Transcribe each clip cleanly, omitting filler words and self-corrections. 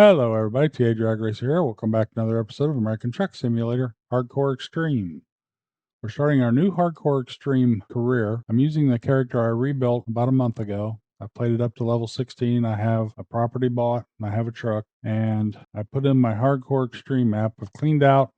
Hello, everybody. TrakRacer here. Welcome back to another episode of American Truck Simulator Hardcore Extreme. We're starting our new Hardcore Extreme career. I'm using the character I rebuilt about a month ago. I played it up to level 16. I have a property bought, and I have a truck, and I put in my Hardcore Extreme map. I've cleaned out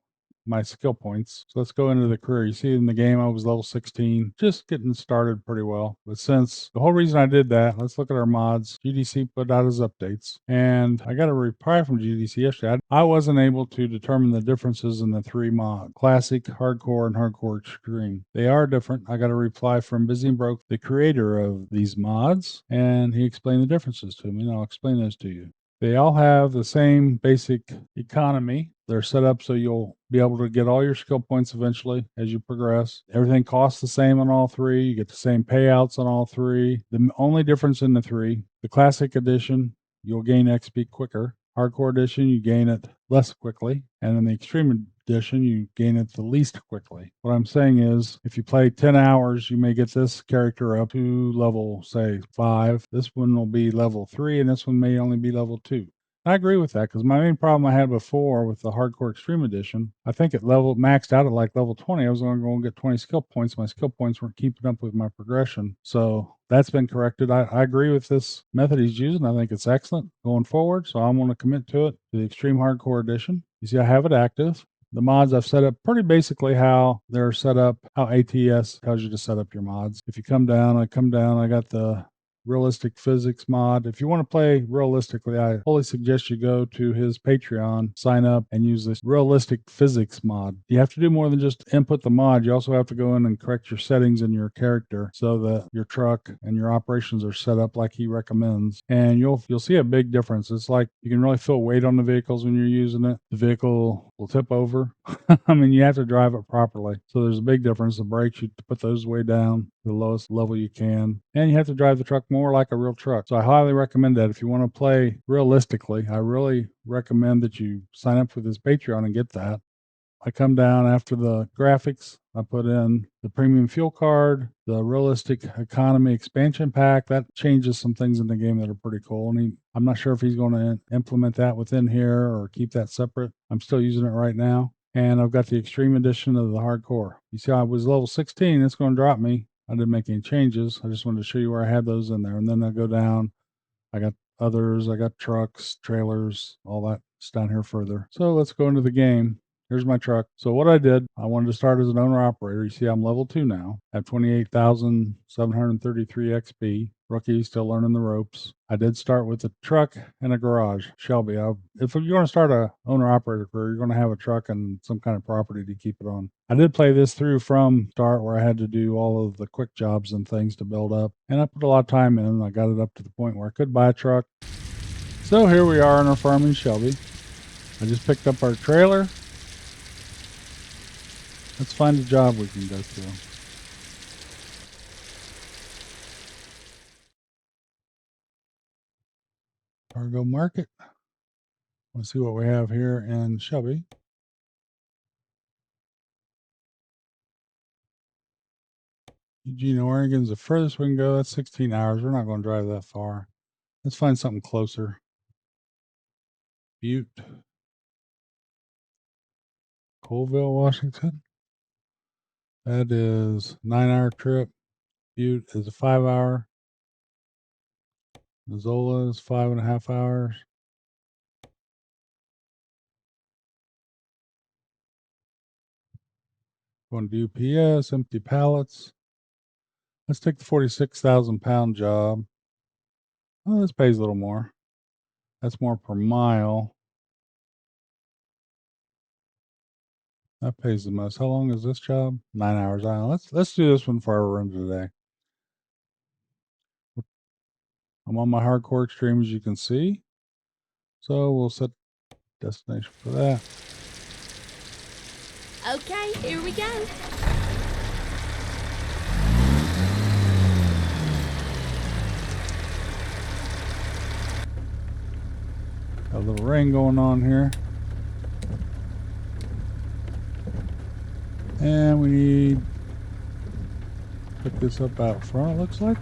my skill points. So let's go into the career. You see in the game I was level 16, just getting started pretty well. But since the whole reason I did that, let's look at our mods. GDC put out his updates, and I got a reply from GDC yesterday. I wasn't able to determine the differences in the three mods: Classic, Hardcore, and Hardcore Extreme. They are different. I got a reply from Busy and Broke, the creator of these mods, and he explained the differences to me, and I'll explain those to you. They all have the same basic economy. They're set up so you'll be able to get all your skill points eventually as you progress. Everything costs the same on all three. You get the same payouts on all three. The only difference in the three, the Classic Edition, you'll gain XP quicker. Hardcore Edition, you gain it less quickly. And in the Extreme Edition, you gain it the least quickly. What I'm saying is, if you play 10 hours, you may get this character up to level, say, 5. This one will be level 3, and this one may only be level 2. I agree with that, because my main problem I had before with the Hardcore Extreme Edition, I think it maxed out at like level 20. I was only going to get 20 skill points. My skill points weren't keeping up with my progression. So that's been corrected. I agree with this method he's using. I think it's excellent going forward. So I'm going to commit to it, to the Extreme Hardcore Edition. You see, I have it active. The mods I've set up pretty basically how they're set up, how ATS tells you to set up your mods. If you come down, I got the realistic physics mod. If you want to play realistically, I fully suggest you go to his Patreon, sign up, and use this realistic physics mod. You have to do more than just input the mod. You also have to go in and correct your settings in your character so that your truck and your operations are set up like he recommends. And you'll see a big difference. It's like you can really feel weight on the vehicles when you're using it. The vehicle will tip over. I mean, you have to drive it properly. So there's a big difference. The brakes, you put those way down to the lowest level you can. And you have to drive the truck more like a real truck. So I highly recommend that. If you want to play realistically, I really recommend that you sign up for this Patreon and get that. I come down after the graphics. I put in the premium fuel card, the realistic economy expansion pack. That changes some things in the game that are pretty cool. And I'm not sure if he's going to implement that within here or keep that separate. I'm still using it right now. And I've got the Extreme Edition of the Hardcore. You see, I was level 16. It's going to drop me. I didn't make any changes. I just wanted to show you where I had those in there. And then I go down. I got others. I got trucks, trailers, all that's down here further. So let's go into the game. Here's my truck. So what I did, I wanted to start as an owner operator. You see, I'm level 2 now. I have 28,733 XP. Rookie, still learning the ropes. I did start with a truck and a garage, Shelby. If you're going to start a owner operator career, you're going to have a truck and some kind of property to keep it on. I did play this through from start where I had to do all of the quick jobs and things to build up. And I put a lot of time in, and I got it up to the point where I could buy a truck. So here we are in our farm in Shelby. I just picked up our trailer. Let's find a job we can go to. Cargo market. Let's see what we have here in Shelby. Eugene, Oregon's the furthest we can go. That's 16 hours. We're not going to drive that far. Let's find something closer. Butte. Colville, Washington. That is a 9-hour trip. Butte is a 5-hour. Missoula is 5.5 hours. Going to UPS, empty pallets. Let's take the 46,000 pound job. Oh, this pays a little more. That's more per mile. That pays the most. How long is this job? 9 hours. Let's do this one for our run today. I'm on my Hardcore Extreme, as you can see. So we'll set destination for that. Okay, here we go. Got a little rain going on here. And we need to pick this up out front, it looks like.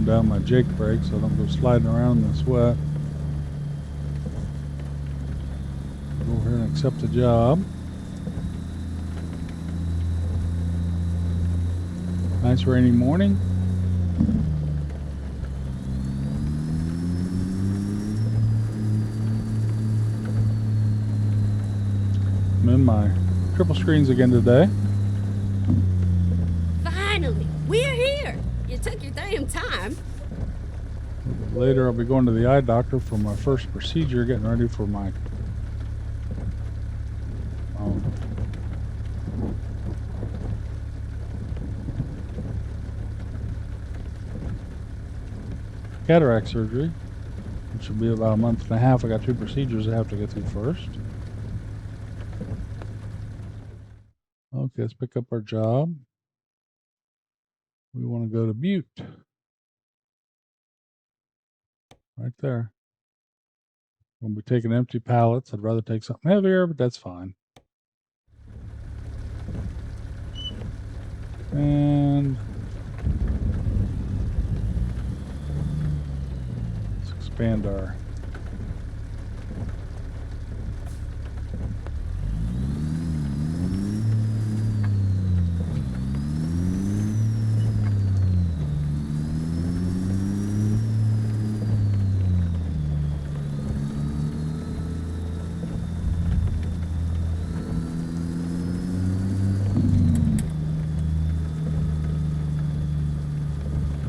down my Jake brake so I don't go sliding around in the sweat. Go over here and accept the job. Nice rainy morning. I'm in my triple screens again today. Finally, we're here. You took your damn time. Later I'll be going to the eye doctor for my first procedure, getting ready for my cataract surgery, which will be about a month and a half. I got 2 procedures I have to get through first. Okay, let's pick up our job. We want to go to Butte. Right there. We'll be taking empty pallets. I'd rather take something heavier, but that's fine. And let's expand our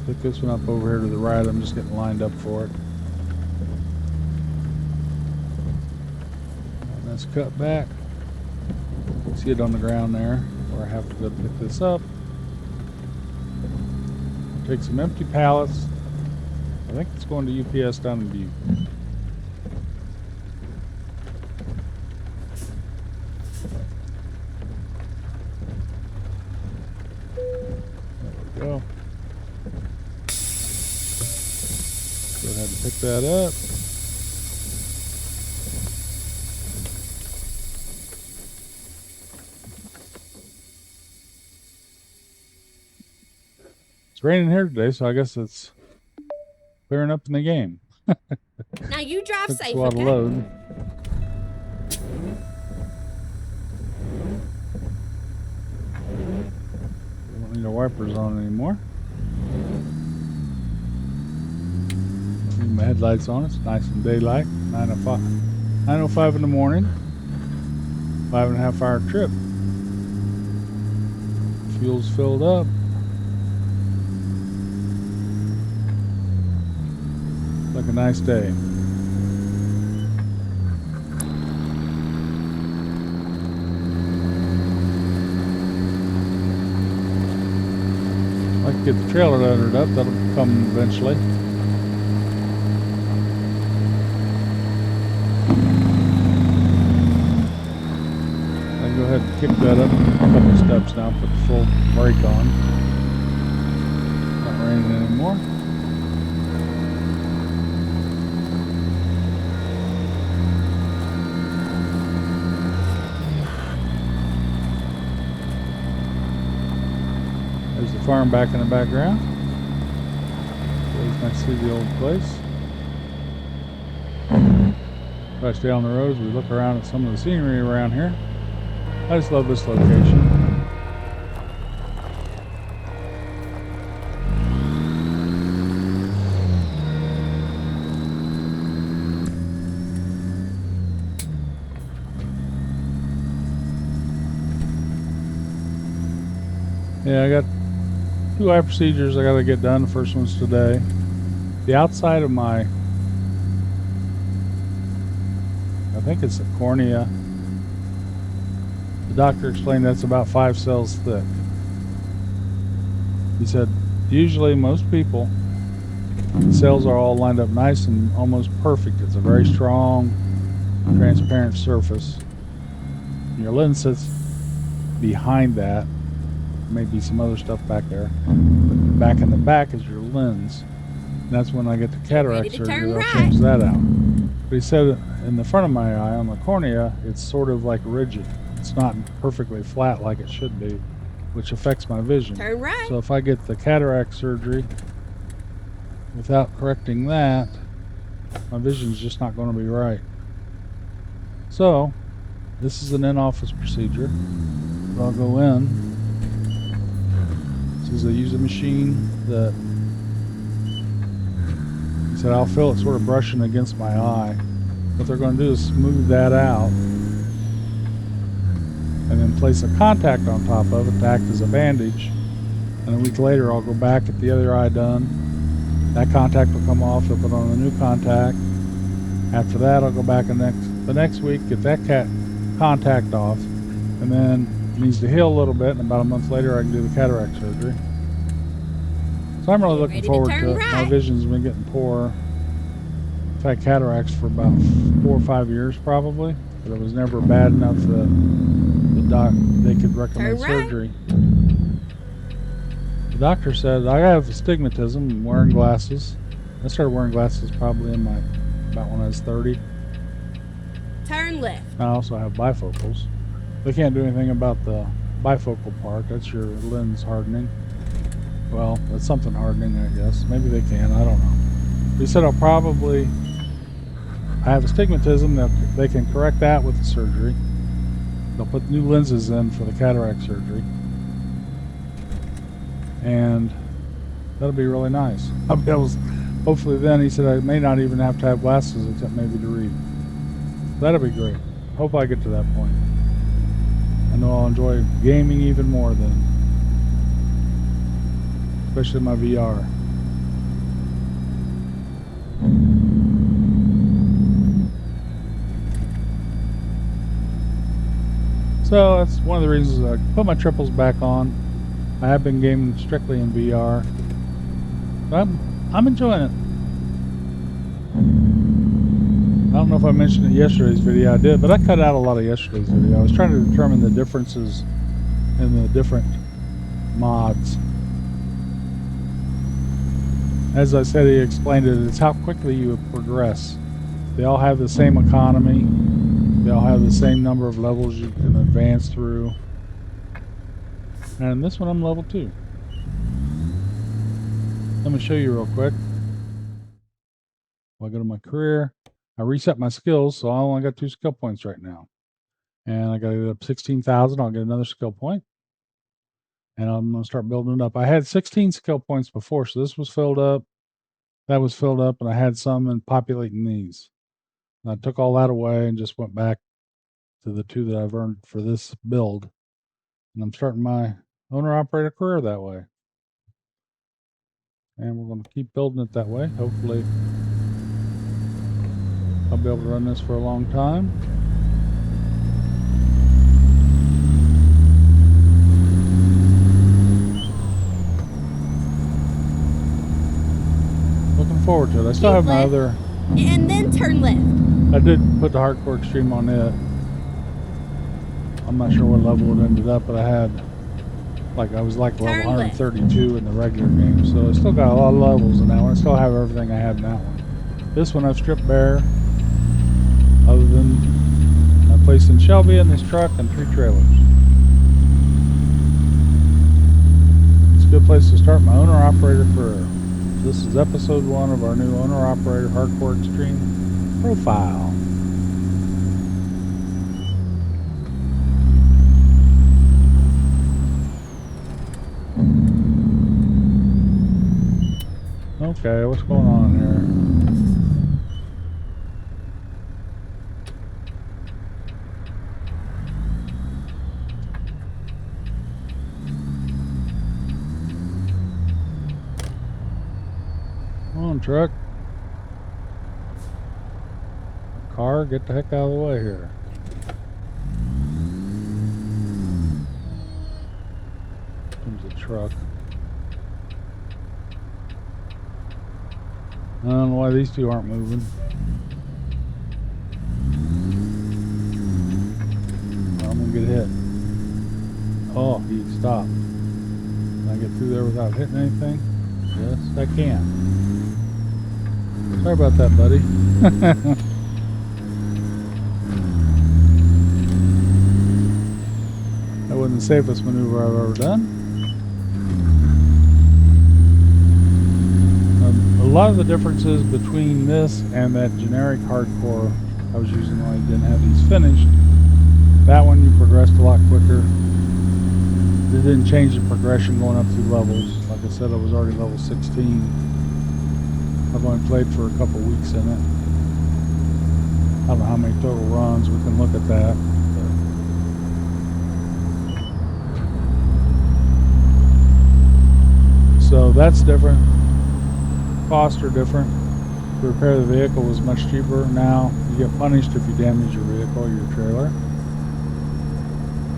pick this one up over here to the right. I'm just getting lined up for it. And that's cut back. See it on the ground there, where I have to go pick this up. Take some empty pallets. I think it's going to UPS down in Butte. There we go. Go ahead and pick that up. It's raining here today, so I guess it's clearing up in the game. Now you drive safe, Takes a lot of okay? load. Don't need our wipers on anymore. Leave my headlights on. It's nice and daylight. 9:05 in the morning. 5.5 hour trip. Fuel's filled up. Like a nice day. I'd like to get the trailer loaded up. That'll come eventually. I'll go ahead and kick that up a couple steps now. Put the full brake on. Not raining anymore. There's the farm back in the background. It's nice to see the old place. If I stay on the roads, we look around at some of the scenery around here. I just love this location. Yeah, I got 2 eye procedures I got to get done. The first one's today. The outside of my, I think it's the cornea. The doctor explained that's about 5 cells thick. He said, usually most people, the cells are all lined up nice and almost perfect. It's a very strong, transparent surface. And your lens sits behind that. Maybe some other stuff back there. But back in the back is your lens. And that's when I get the cataract surgery, they'll change that out. But he said in the front of my eye, on the cornea, it's sort of like rigid. It's not perfectly flat like it should be, which affects my vision. Turn right. So if I get the cataract surgery, without correcting that, my vision's just not going to be right. So, this is an in-office procedure. I'll go in. This is I use a machine that he said I'll feel it sort of brushing against my eye. What they're going to do is smooth that out and then place a contact on top of it to act as a bandage. And a week later I'll go back, get the other eye done. That contact will come off, they'll put on a new contact. After that I'll go back the next week, get that contact off, and then it needs to heal a little bit, and about a month later I can do the cataract surgery. So I'm really looking forward to it. My vision's been getting poorer. I've had cataracts for about 4 or 5 years probably, but it was never bad enough that they could recommend surgery. The doctor said I have astigmatism and wearing glasses. I started wearing glasses probably about when I was 30. Turn left. I also have bifocals. They can't do anything about the bifocal part. That's your lens hardening. Well, that's something hardening, I guess. Maybe they can. I don't know. He said I have astigmatism. They can correct that with the surgery. They'll put new lenses in for the cataract surgery. And that'll be really nice. Hopefully then, he said I may not even have to have glasses except maybe to read. That'll be great. Hope I get to that point. I know I'll enjoy gaming even more then. Especially my VR. So that's one of the reasons I put my triples back on. I have been gaming strictly in VR. But I'm enjoying it. I don't know if I mentioned it in yesterday's video. I did, but I cut out a lot of yesterday's video. I was trying to determine the differences in the different mods. As I said, he explained it. It's how quickly you progress. They all have the same economy. They all have the same number of levels you can advance through. And this one I'm level 2. Let me show you real quick. I'll go to my career. I reset my skills, so I only got 2 skill points right now. And I got to get up 16,000. I'll get another skill point. And I'm going to start building it up. I had 16 skill points before, so this was filled up. That was filled up, and I had some in populating these. And I took all that away and just went back to the 2 that I've earned for this build. And I'm starting my owner-operator career that way. And we're going to keep building it that way. Hopefully I'll be able to run this for a long time. Looking forward to it. I still have my other... And then turn left. I did put the hardcore extreme on it. I'm not sure what level it ended up, but I was like level 132 in the regular game. So I still got a lot of levels in that one. I still have everything I had in that one. This one I've stripped bare. Other than I placed in Shelby in this truck and 3 trailers. It's a good place to start my owner-operator career. This is episode 1 of our new owner-operator hardcore extreme profile. Okay, what's going on here? Come on, truck. Car, get the heck out of the way here. Comes a truck. I don't know why these 2 aren't moving. I'm gonna get hit. Oh, he stopped. Can I get through there without hitting anything? Yes, I can. Sorry about that, buddy. That wasn't the safest maneuver I've ever done. A lot of the differences between this and that generic hardcore I was using when I didn't have these finished, that one you progressed a lot quicker. It didn't change the progression going up through levels. Like I said, I was already level 16. I've only played for a couple weeks in it. I don't know how many total runs. We can look at that. So that's different. Costs are different. To repair the vehicle was much cheaper. Now you get punished if you damage your vehicle or your trailer.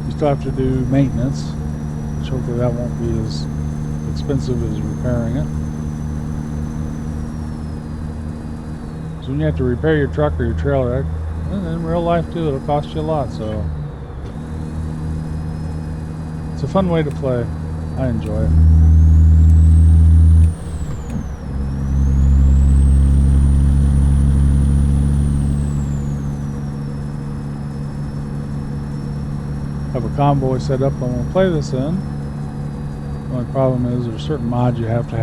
You still have to do maintenance, which hopefully that won't be as expensive as repairing it. So when you have to repair your truck or your trailer, in real life too, it'll cost you a lot. So it's a fun way to play. I enjoy it. Have a convoy set up I'm going to play this in. The only problem is there's certain mods you have to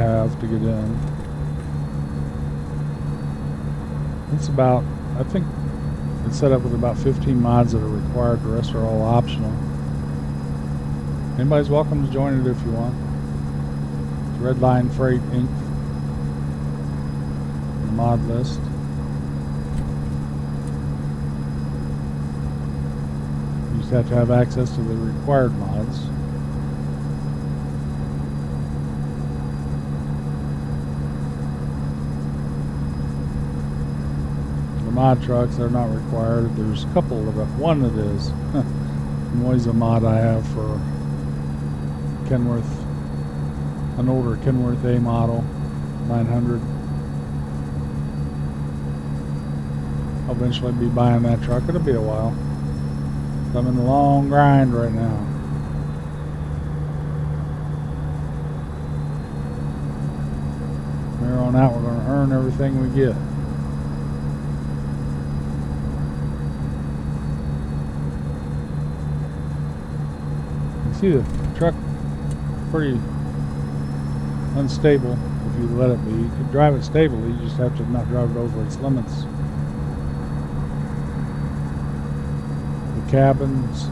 get in. It's about, I think it's set up with about 15 mods that are required. The rest are all optional. Anybody's welcome to join it if you want. It's Redline Freight Inc. The mod list. You just have to have access to the required mods. The mod trucks, they're not required. There's a couple of them. One that is. Always a mod I have for Kenworth, an older Kenworth A model 900. I'll eventually be buying that truck. It'll be a while. I'm in the long grind right now. From here on out, we're going to earn everything we get. You see the truck pretty unstable if you let it be. You can drive it stably, you just have to not drive it over its limits. Cabins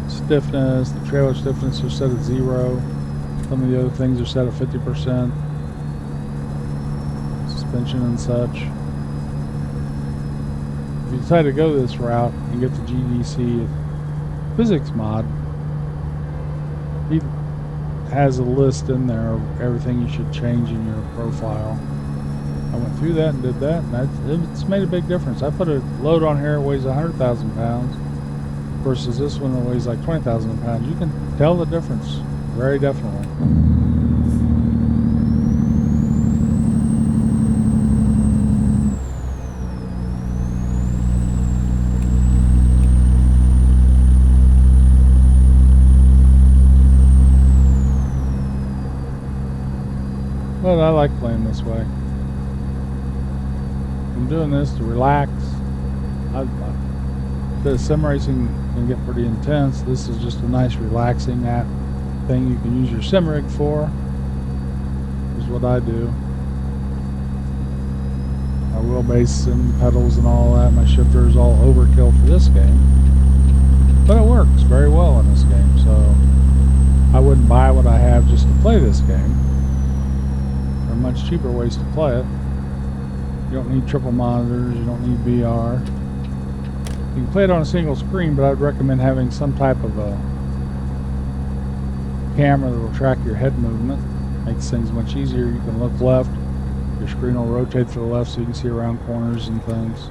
stiffness, the trailer stiffness are set at 0. Some of the other things are set at 50%. Suspension and such. If you decide to go this route and get the GDC physics mod, he has a list in there of everything you should change in your profile. I went through that and did that, and it's made a big difference. I put a load on here that weighs 100,000 pounds. Versus this one that weighs like 20,000 pounds. You can tell the difference very definitely. But I like playing this way. I'm doing this to relax. The sim racing can get pretty intense. This is just a nice relaxing thing you can use your sim rig for. Is what I do. My wheelbase and pedals and all that. My shifter is all overkill for this game, but it works very well in this game. So I wouldn't buy what I have just to play this game. There are much cheaper ways to play it. You don't need triple monitors. You don't need VR. You can play it on a single screen, but I'd recommend having some type of a camera that will track your head movement. Makes things much easier. You can look left. Your screen will rotate to the left so you can see around corners and things.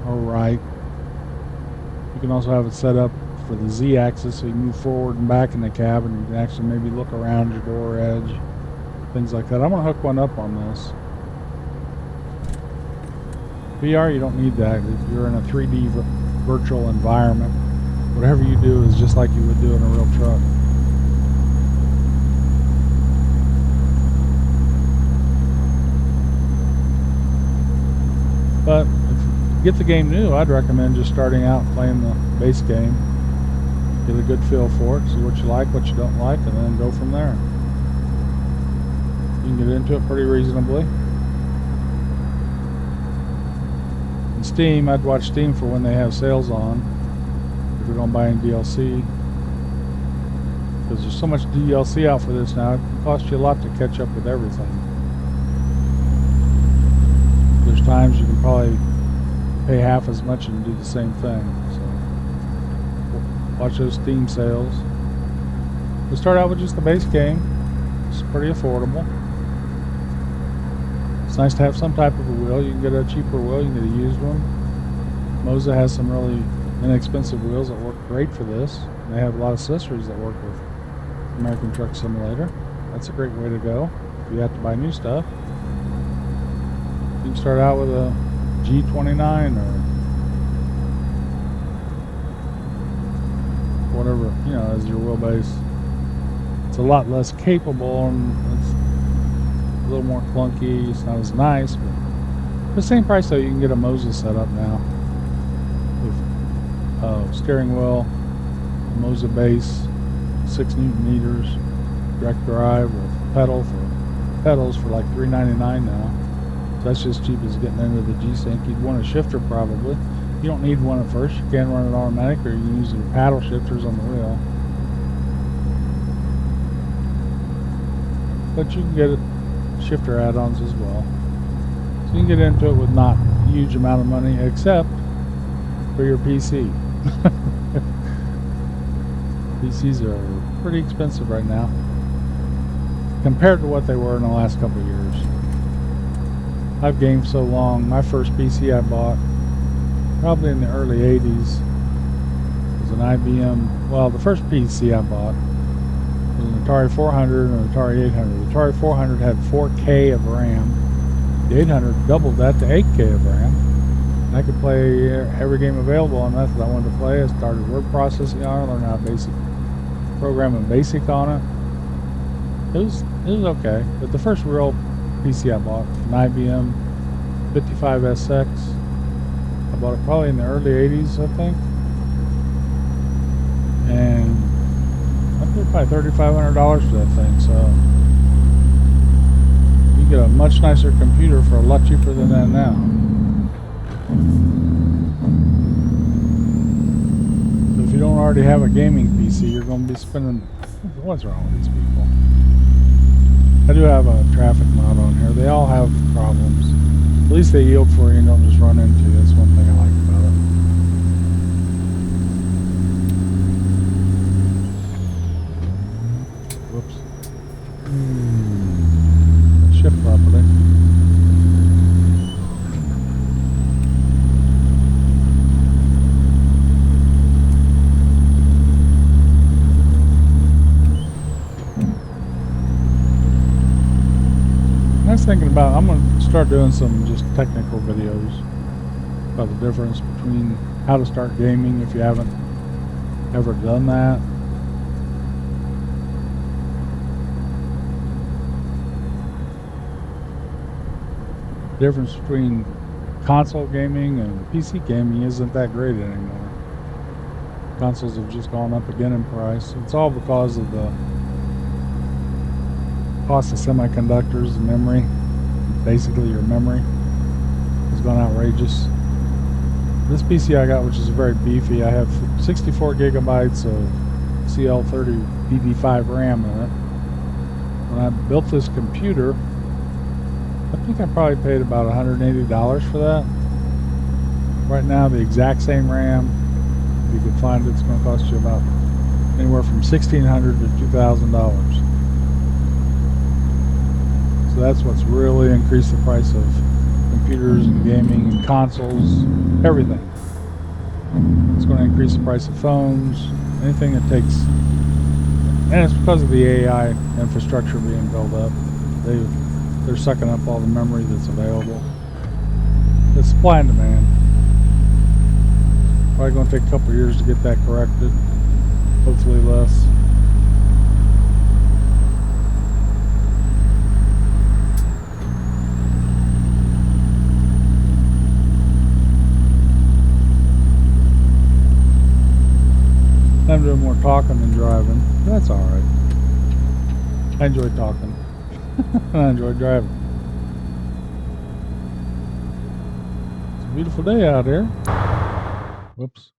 Or right. You can also have it set up for the Z-axis so you can move forward and back in the cab, and you can actually maybe look around your door edge. Things like that. I'm going to hook one up on this. VR, you don't need that. If you're in a 3D virtual environment, whatever you do is just like you would do in a real truck. But if you get the game new, I'd recommend just starting out playing the base game. Get a good feel for it, see what you like, what you don't like, and then go from there. You can get into it pretty reasonably. Steam, I'd watch Steam for when they have sales on. If you're going to buy any DLC. Because there's so much DLC out for this now, it can cost you a lot to catch up with everything. There's times you can probably pay half as much and do the same thing. So watch those Steam sales. We start out with just the base game. It's pretty affordable. It's nice to have some type of a wheel. You can get a cheaper wheel, you can get a used one. Moza has some really inexpensive wheels that work great for this. And they have a lot of accessories that work with American Truck Simulator. That's a great way to go if you have to buy new stuff. You can start out with a G29 or whatever, you know, as your wheelbase. It's a lot less capable and it's a little more clunky. It's not as nice, but for the same price though, you can get a Moza setup now with steering wheel, a Moza base, 6 Newton meters, direct drive with pedals for like $3.99 now. So that's just cheap as getting into the G-Sync. You'd want a shifter probably. You don't need one at first. You can run it automatic, or you can use your paddle shifters on the wheel. But you can get shifter add-ons as well. So you can get into it with not a huge amount of money, except for your PC. PCs are pretty expensive right now compared to what they were in the last couple of years. I've gamed so long. My first PC I bought probably in the early 80s was an IBM. Well, the first PC I bought was an Atari 400 and an Atari 800. The Atari 400 had 4K of RAM. The 800 doubled that to 8K of RAM. And I could play every game available on that I wanted to play. I started word processing on it, learned how to programming BASIC on it. It was okay. But the first real PC I bought, an IBM 55SX. I bought it probably in the early 80s, I think. And I paid probably $3,500 for that thing, so you get a much nicer computer for a lot cheaper than that now. So if you don't already have a gaming PC, you're going to be spending... What's wrong with these people? I do have a traffic mod on here. They all have problems. At least they yield for you and don't just run into you. That's one thing I like about it. Whoops. Shift properly. I was thinking about, I'm going to start doing some just technical videos about the difference between how to start gaming if you haven't ever done that. The difference between console gaming and PC gaming isn't that great anymore. Consoles have just gone up again in price. It's all because of the cost of semiconductors and memory. Basically your memory has gone outrageous. This PC I got, which is very beefy, I have 64 gigabytes of CL30 DD5 RAM in it. When I built this computer, I think I probably paid about $180 for that. Right now the exact same RAM, if you can find it, it's going to cost you about anywhere from $1,600 to $2,000. So that's what's really increased the price of computers and gaming and consoles, everything. It's going to increase the price of phones, anything that takes, and it's because of the AI infrastructure being built up. They're sucking up all the memory that's available. The supply and demand. Probably going to take a couple of years to get that corrected. Hopefully less. I'm doing more talking than driving. That's alright. I enjoy talking. And I enjoy driving. It's beautiful day out here. Whoops.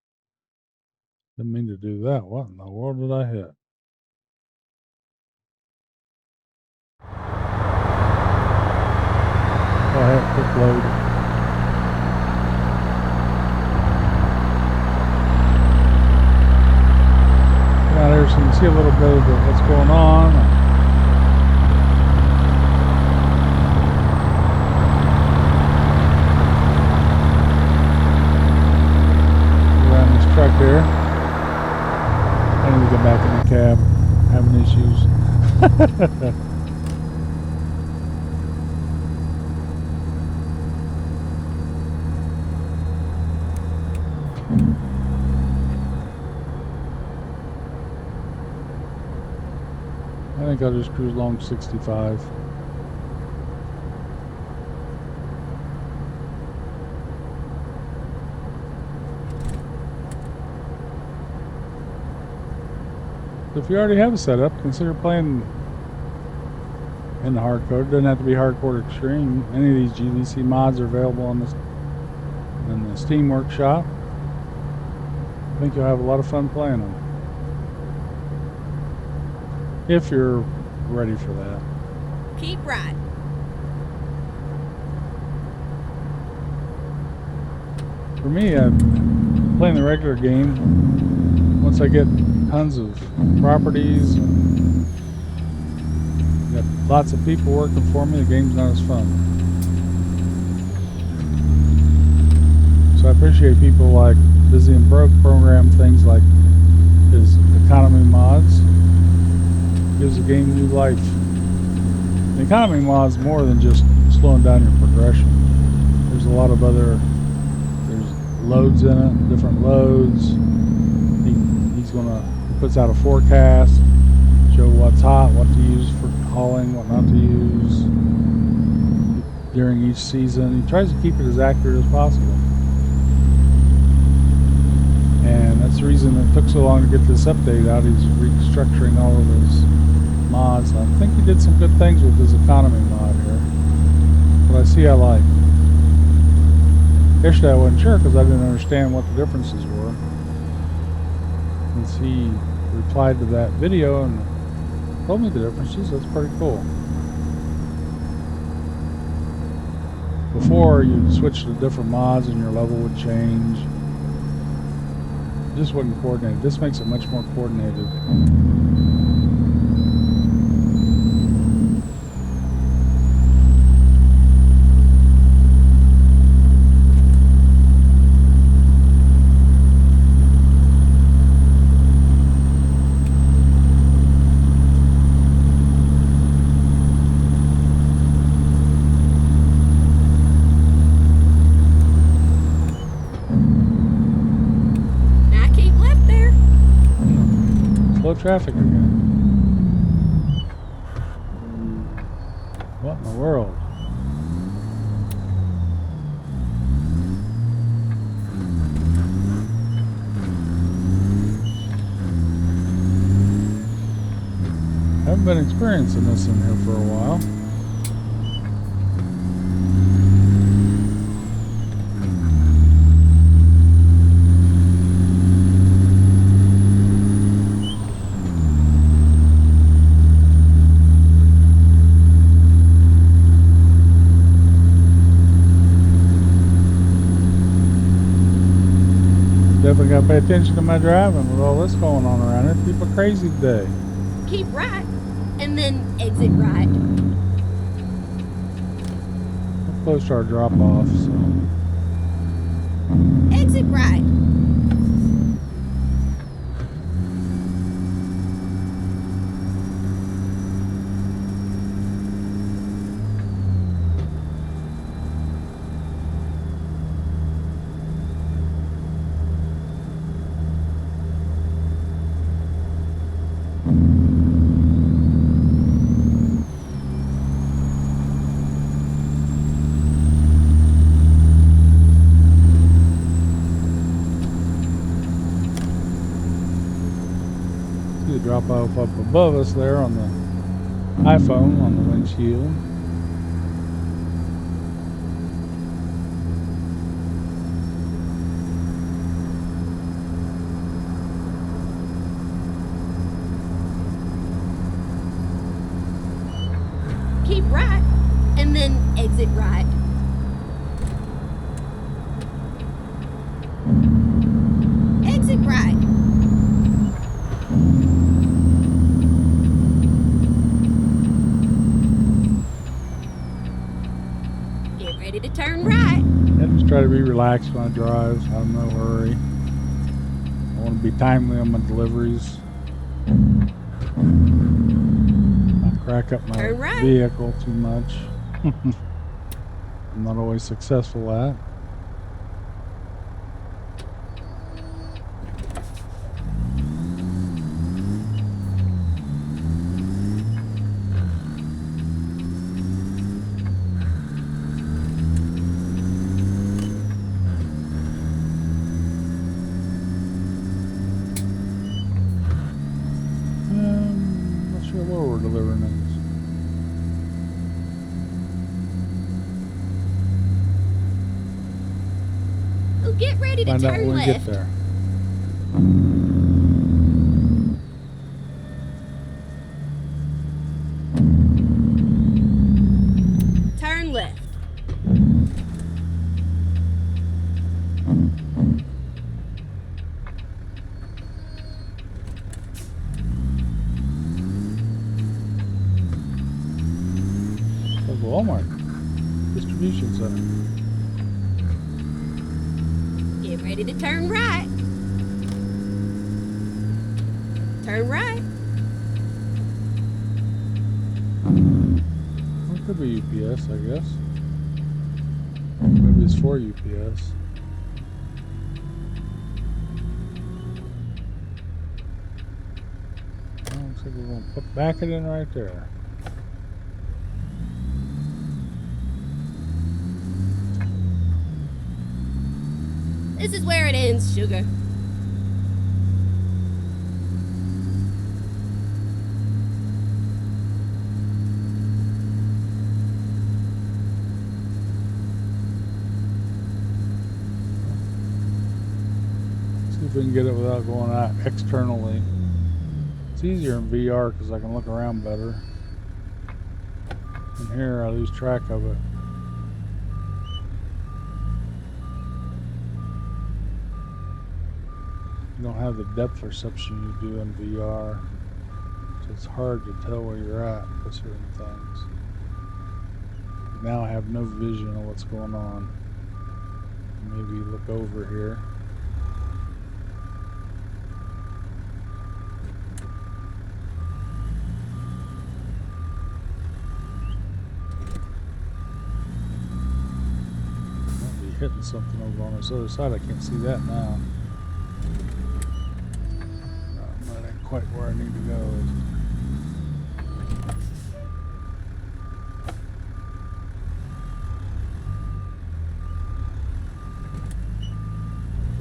Didn't mean to do that. What in the world did I hit? Oh, I had quick load. Get out here so you can see a little bit of what's going on. Truck here. I need to get back in the cab. Having issues. I think I'll just cruise along 65. If you already have a setup, consider playing in the hardcore. It doesn't have to be hardcore extreme. Any of these GVC mods are available on this in the Steam Workshop. I think you'll have a lot of fun playing them. If you're ready for that. Keep right. For me, playing the regular game, once I get tons of properties and got lots of people working for me, the game's not as fun. So I appreciate people like Busy and Broke program things like his economy mods. Gives the game new life. The economy mod's more than just slowing down your progression. There's a lot of other, there's loads in it, different loads. He puts out a forecast, show what's hot, what to use for hauling, what not to use during each season. He tries to keep it as accurate as possible. And that's the reason it took so long to get this update out. He's restructuring all of his mods. I think he did some good things with his economy mod here. But I see I like. Yesterday I wasn't sure because I didn't understand what the differences were. Since he replied to that video and told me the differences, that's pretty cool. Before, you'd switch to different mods and your level would change. It just wasn't coordinated. This makes it much more coordinated. Traffic again. What in the world? I haven't been experiencing this in here for a while. Definitely got to pay attention to my driving with all this going on around here. People are crazy today. Keep right, and then exit right. We're close to our drop-off, so. Exit right. Drop off up above us there on the iPhone on the windshield. Exit right. Exit right. Get ready to turn right. I just try to be relaxed when I drive. I'm in no hurry. I want to be timely on my deliveries. Not crack up my Turn right. vehicle too much. I'm not always successful at. Not sure where we're delivering these. Oh, get ready to Find out turn when we left. get there. Turn left. Like Walmart distribution center. Get ready to turn right. Turn right. Well, it could be UPS, I guess. Maybe it's for UPS. Well, looks like we're going to back it in right there. This is where it ends, sugar. See if we can get it without going out externally. It's easier in VR because I can look around better. In here, I lose track of it. You don't have the depth perception you do in VR, so it's hard to tell where you're at with certain things. Now I have no vision of what's going on. Maybe look over here. Might be hitting something over on this other side. I can't see that now. That ain't quite where I need to go, is it?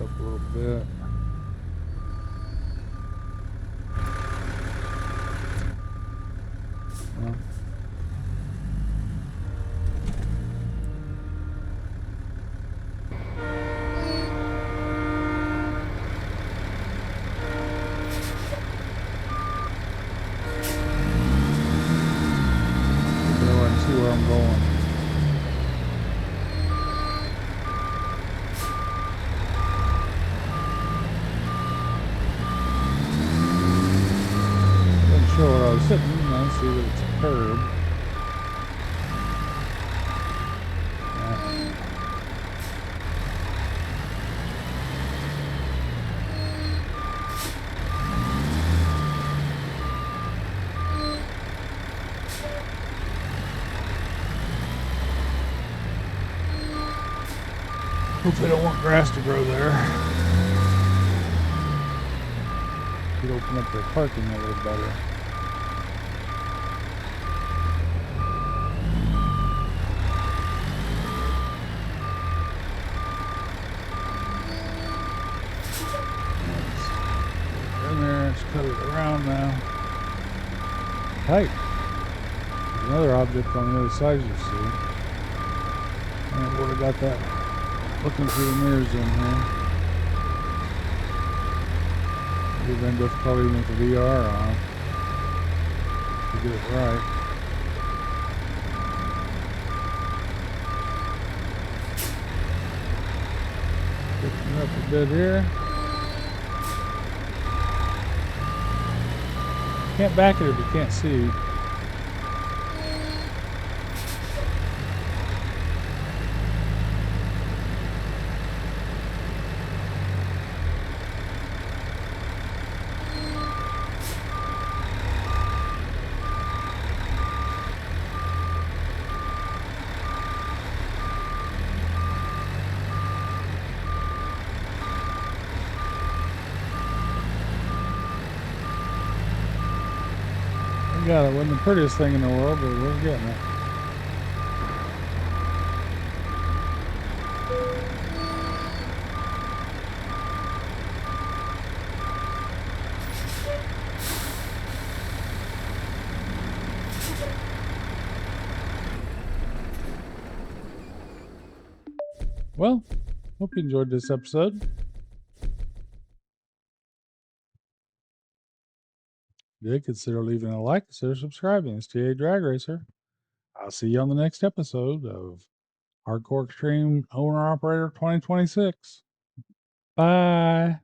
Up a little bit. Well, see where I'm going. Wasn't sure where I was sitting. I see that it's a curb. Hope they don't want grass to grow there. Could open up their parking a little better. In there, let's cut it around now. Tight. There's another object on the other side, you see. I would have got that. Looking through the mirrors in here. It would have been difficult even with the VR on to get it right. Lifting up a bit here. Can't back it if you can't see. Yeah, it wasn't the prettiest thing in the world, but we're getting it. Well, hope you enjoyed this episode. Did consider leaving a like, consider subscribing. It's TA Drag Racer. I'll see you on the next episode of Hardcore Extreme Owner Operator 2026. Bye.